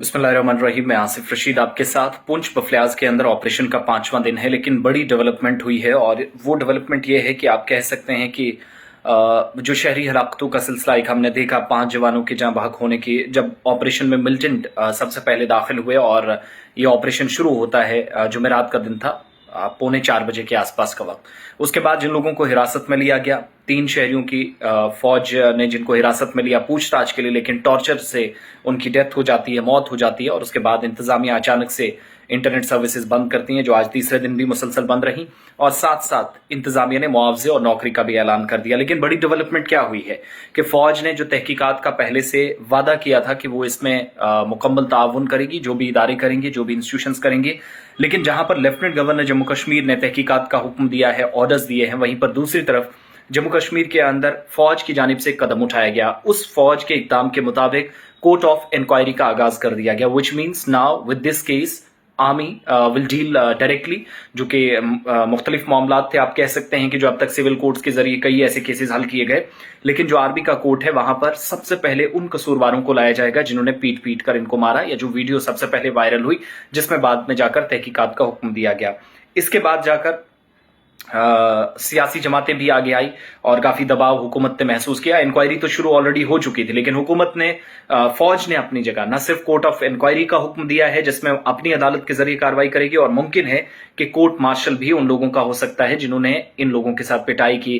बिस्मिल्लाहिर्रहमानिर्रहीम। मैं आसिफ रशीद आपके साथ। पुंछ बफलियाज के अंदर ऑपरेशन का 5वां दिन है, लेकिन बड़ी डेवलपमेंट हुई है और वो डेवलपमेंट ये है कि आप कह सकते हैं कि जो शहरी हलाकतों का सिलसिला एक हमने देखा 5 जवानों के जाँ बहक होने की, जब ऑपरेशन में मिलिटेंट सबसे पहले दाखिल हुए और ये ऑपरेशन शुरू होता है जुमेरात का दिन था, 3:45 बजे के आसपास का वक्त। उसके बाद जिन लोगों को हिरासत में लिया गया, 3 शहरियों की फौज ने जिनको हिरासत में लिया पूछताछ के लिए, लेकिन टॉर्चर से उनकी डेथ हो जाती है, मौत हो जाती है। और उसके बाद इंतजामिया अचानक से इंटरनेट सर्विसेज बंद करती हैं, जो आज तीसरे दिन भी मुसलसल बंद रही, और साथ साथ इंतजामिया ने मुआवजे और नौकरी का भी ऐलान कर दिया। लेकिन बड़ी डेवलपमेंट क्या हुई है कि फौज ने जो तहकीकात का पहले से वादा किया था कि वो इसमें मुकम्मल ताउन करेगी, जो भी इदारे करेंगे, जो भी इंस्टीट्यूशंस करेंगे, लेकिन जहां पर लेफ्टिनेंट गवर्नर जम्मू कश्मीर ने तहकीकात का हुक्म दिया है, ऑर्डर्स दिए हैं, वहीं पर दूसरी तरफ जम्मू कश्मीर के अंदर फौज की जानिब से कदम उठाया गया। उस फौज के इकदाम के मुताबिक कोर्ट ऑफ इंक्वायरी का आगाज कर दिया गया, which means now with this case army will deal directly, जो कि मुख्तलिफ मामलात थे। आप कह सकते हैं कि जो अब तक सिविल कोर्ट्स के जरिए कई ऐसे केसेस हल किए गए, लेकिन जो आर्मी का कोर्ट है वहां पर सबसे पहले उन कसूरवारों को लाया जाएगा जिन्होंने पीट पीट कर इनको मारा, या जो वीडियो सबसे पहले वायरल हुई जिसमें बाद में जाकर तहकीकात का हुक्म दिया गया। इसके बाद जाकर सियासी जमातें भी आगे आई और काफी दबाव हुकूमत ने महसूस किया। इंक्वायरी तो शुरू ऑलरेडी हो चुकी थी, लेकिन हुकूमत ने फौज ने अपनी जगह न सिर्फ कोर्ट ऑफ इंक्वायरी का हुक्म दिया है जिसमें अपनी अदालत के जरिए कार्रवाई करेगी, और मुमकिन है कि कोर्ट मार्शल भी उन लोगों का हो सकता है जिन्होंने इन लोगों के साथ पिटाई की,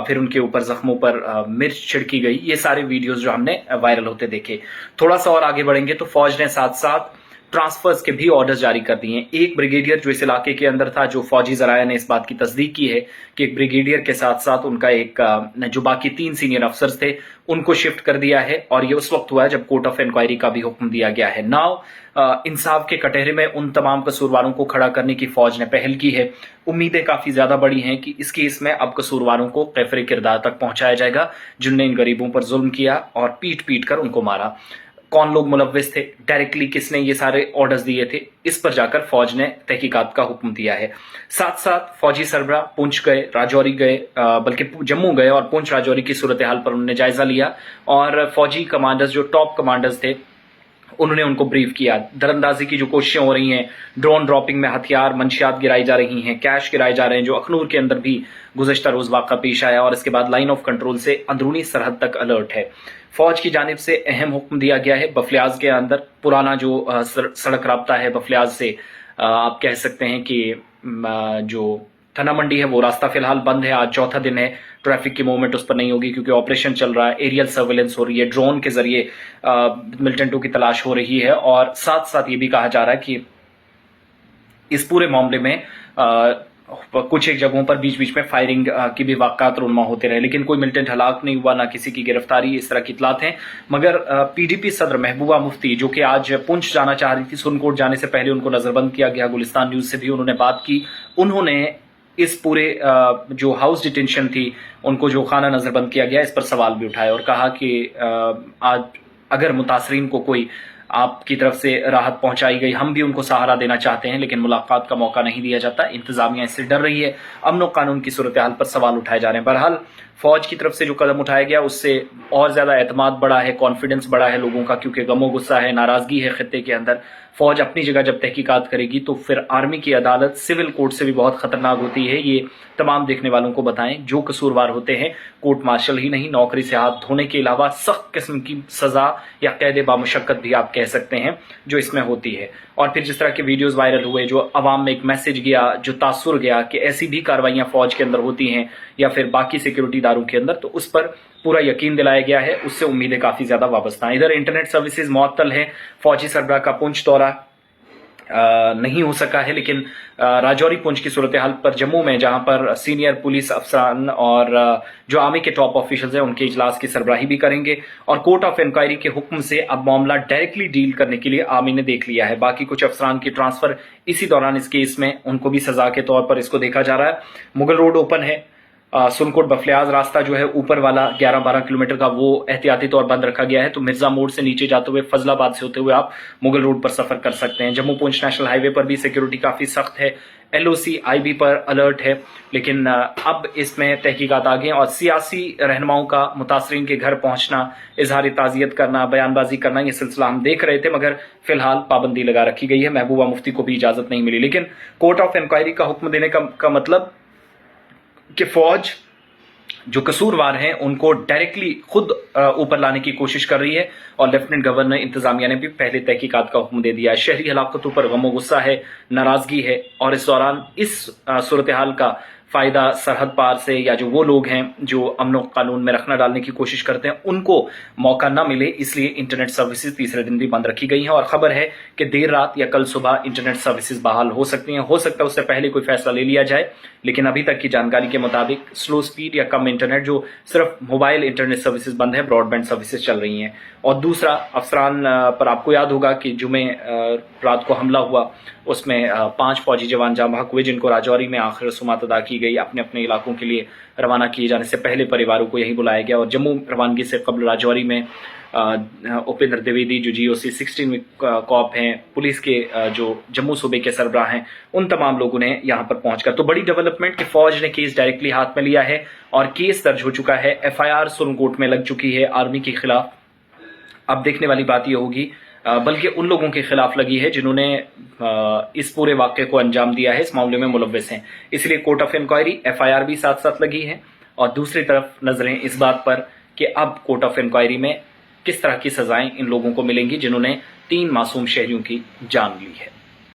फिर उनके ऊपर जख्मों पर मिर्च छिड़की गई। ये सारे वीडियोस जो हमने वायरल होते देखे। थोड़ा सा और आगे बढ़ेंगे तो फौज ने साथ साथ ट्रांसफर्स के भी ऑर्डर्स जारी कर दिए हैं। एक ब्रिगेडियर जो इस इलाके के अंदर था, जो फौजी जराया ने इस बात की तस्दीक की है कि एक ब्रिगेडियर के साथ साथ उनका एक जो बाकी 3 सीनियर अफसर्स थे उनको शिफ्ट कर दिया है, और ये उस वक्त हुआ है जब कोर्ट ऑफ इंक्वायरी का भी हुक्म दिया गया है। नाउ इंसाफ के कटहरे में उन तमाम कसूरवारों को खड़ा करने की फौज ने पहल की है। उम्मीदें काफी ज्यादा बड़ी हैं कि इस केस में अब कसूरवारों को कैफरे किरदार तक पहुंचाया जाएगा जिनने इन गरीबों पर जुल्म किया और पीट पीट कर उनको मारा। कौन लोग मुलव्विस थे, डायरेक्टली किसने ये सारे ऑर्डर्स दिए थे, इस पर जाकर फौज ने तहकीकात का हुक्म दिया है। साथ साथ फौजी सरबरा पुंछ गए, राजौरी गए, बल्कि जम्मू गए और पुंछ राजौरी की सूरत हाल पर उन्होंने जायजा लिया, और फौजी कमांडर्स जो टॉप कमांडर्स थे उन्होंने उनको ब्रीफ किया। दरअंदाजी की जो कोशिशें हो रही हैं, ड्रोन ड्रॉपिंग में हथियार मंशियात गिराई जा रही हैं, कैश गिराए जा रहे हैं, जो अखनूर के अंदर भी गुज़श्ता रोज वाक़ा पेश आया, और इसके बाद लाइन ऑफ कंट्रोल से अंदरूनी सरहद तक अलर्ट है। फौज की जानिब से अहम हुक्म दिया गया है बफलियाज के अंदर पुराना जो सड़क राब्ता है बफलियाज से, आप कह सकते हैं कि जो थना मंडी है वो रास्ता फिलहाल बंद है। आज चौथा दिन है, ट्रैफिक की मूवमेंट उस पर नहीं होगी क्योंकि ऑपरेशन चल रहा है, एरियल सर्वेलेंस हो रही है, ड्रोन के जरिए मिलिटेंटों की तलाश हो रही है, और साथ साथ ये भी कहा जा रहा है कि इस पूरे मामले में कुछ एक जगहों पर बीच बीच में फायरिंग की भी वाक़ात रुनमा होते रहे, लेकिन कोई मिलिटेंट हलाक नहीं हुआ, ना किसी की गिरफ्तारी, इस तरह की इतलात हैं। मगर पीडीपी सदर महबूबा मुफ्ती, जो कि आज पुंछ जाना चाह रही थी, सुरनकोट जाने से पहले उनको नजरबंद किया गया। गुलिस्तान न्यूज से भी उन्होंने बात की। उन्होंने इस पूरे जो हाउस डिटेंशन थी उनको जो खाना नजरबंद किया गया, इस पर सवाल भी उठाया और कहा कि आज अगर मुतासरीन को कोई आपकी तरफ से राहत पहुंचाई गई, हम भी उनको सहारा देना चाहते हैं, लेकिन मुलाकात का मौका नहीं दिया जाता। इंतजामिया इससे डर रही है, अमन कानून की सूरत हाल पर सवाल उठाए जा रहे हैं। बहरहाल फौज की तरफ से जो कदम उठाया गया उससे और ज्यादा एतमाद बढ़ा है, कॉन्फिडेंस बढ़ा है लोगों का, क्योंकि गमो गुस्सा है, नाराजगी है खित्ते के अंदर। फौज अपनी जगह जब तहकीकात करेगी तो फिर आर्मी की अदालत सिविल कोर्ट से भी बहुत खतरनाक होती है। ये तमाम देखने वालों को बताएं, जो कसूरवार होते हैं कोर्ट मार्शल ही नहीं, नौकरी से हाथ धोने के अलावा सख्त किस्म की सजा या कैद बामुशक्कत भी आप कह सकते हैं जो इसमें होती है। और फिर जिस तरह के वीडियोस वायरल हुए, जो अवाम में एक मैसेज गया, जो तासुर गया कि ऐसी भी कार्रवाइयां फौज के अंदर होती हैं या फिर बाकी सिक्योरिटी इदारों के अंदर, तो उस पर पूरा यकीन दिलाया गया है। उससे उम्मीदें काफी ज्यादा वाबस्ता हैं। इधर इंटरनेट सर्विसेज मुअत्तल है, फौजी सरबराह का पुंछ दौरा नहीं हो सका है, लेकिन राजौरी पुंछ की सूरत हाल पर जम्मू में, जहां पर सीनियर पुलिस अफसरान और जो आर्मी के टॉप ऑफिशियल्स हैं उनके इजलास की सरबराही भी करेंगे, और कोर्ट ऑफ इंक्वायरी के हुक्म से अब मामला डायरेक्टली डील करने के लिए आर्मी ने देख लिया है। बाकी कुछ अफसरान की ट्रांसफर इसी दौरान इस केस में उनको भी सजा के तौर पर इसको देखा जा रहा है। मुगल रोड ओपन है, सुरनकोट बफलियाज रास्ता जो है ऊपर वाला 11-12 किलोमीटर का वो एहतियाती तौर बंद रखा गया है। तो मिर्जा मोड़ से नीचे जाते हुए फजलाबाद से होते हुए आप मुगल रोड पर सफर कर सकते हैं। जम्मू पुंछ नेशनल हाईवे पर भी सिक्योरिटी काफी सख्त है, LOC IB पर अलर्ट है, लेकिन अब इसमें तहकीकात आ गई और सियासी रहनुमाओं का मुतासरीन के घर पहुंचना, इजहार ताज़ियत करना, बयानबाजी करना, ये सिलसिला हम देख रहे थे, मगर फिलहाल पाबंदी लगा रखी गई है। महबूबा मुफ्ती को भी इजाजत नहीं मिली। लेकिन कोर्ट ऑफ इंक्वायरी का हुक्म देने का मतलब कि फौज जो कसूरवार हैं उनको डायरेक्टली खुद ऊपर लाने की कोशिश कर रही है और लेफ्टिनेंट गवर्नर इंतजामिया ने भी पहले तहकीकात का हुक्म दे दिया है। शहरी हलाकतों पर गमो गुस्सा है, नाराजगी है और इस दौरान इस सूरत हाल का फायदा सरहद पार से या जो वो लोग हैं जो अमन कानून में रखना डालने की कोशिश करते हैं उनको मौका न मिले, इसलिए इंटरनेट सर्विसेज तीसरे दिन भी बंद रखी गई हैं। और खबर है कि देर रात या कल सुबह इंटरनेट सर्विसेज बहाल हो सकती हैं। हो सकता है उससे पहले कोई फैसला ले लिया जाए, लेकिन अभी तक की जानकारी के मुताबिक स्लो स्पीड या कम इंटरनेट, जो सिर्फ मोबाइल इंटरनेट सर्विसेज बंद है, ब्रॉडबैंड सर्विसेज चल रही हैं। और दूसरा, अफसरान पर आपको याद होगा कि जुमे रात को हमला हुआ, उसमें 5 फौजी जवान जाँ बहक हुए, जिनको राजौरी में आखिर रसूमात अदा की गई। अपने अपने इलाकों के लिए रवाना किए जाने से पहले परिवारों को यहीं बुलाया गया और जम्मू रवानगी से कबल राजौरी में उपेंद्र द्विवेदी जो GOC 16 कॉप हैं, पुलिस के जो जम्मू सूबे के सरबराह हैं, उन तमाम लोगों ने यहाँ पर पहुंचकर, तो बड़ी डेवलपमेंट कि फौज ने केस डायरेक्टली हाथ में लिया है और केस दर्ज हो चुका है। FIR सुरनकोट में लग चुकी है आर्मी के खिलाफ। अब देखने वाली बात यह होगी, बल्कि उन लोगों के खिलाफ लगी है जिन्होंने इस पूरे वाक़े को अंजाम दिया है, इस मामले में मुलव्विस हैं। इसलिए कोर्ट ऑफ इंक्वायरी FIR भी साथ साथ लगी है और दूसरी तरफ नजरें इस बात पर कि अब कोर्ट ऑफ इंक्वायरी में किस तरह की सजाएं इन लोगों को मिलेंगी जिन्होंने 3 मासूम शहरियों की जान ली है।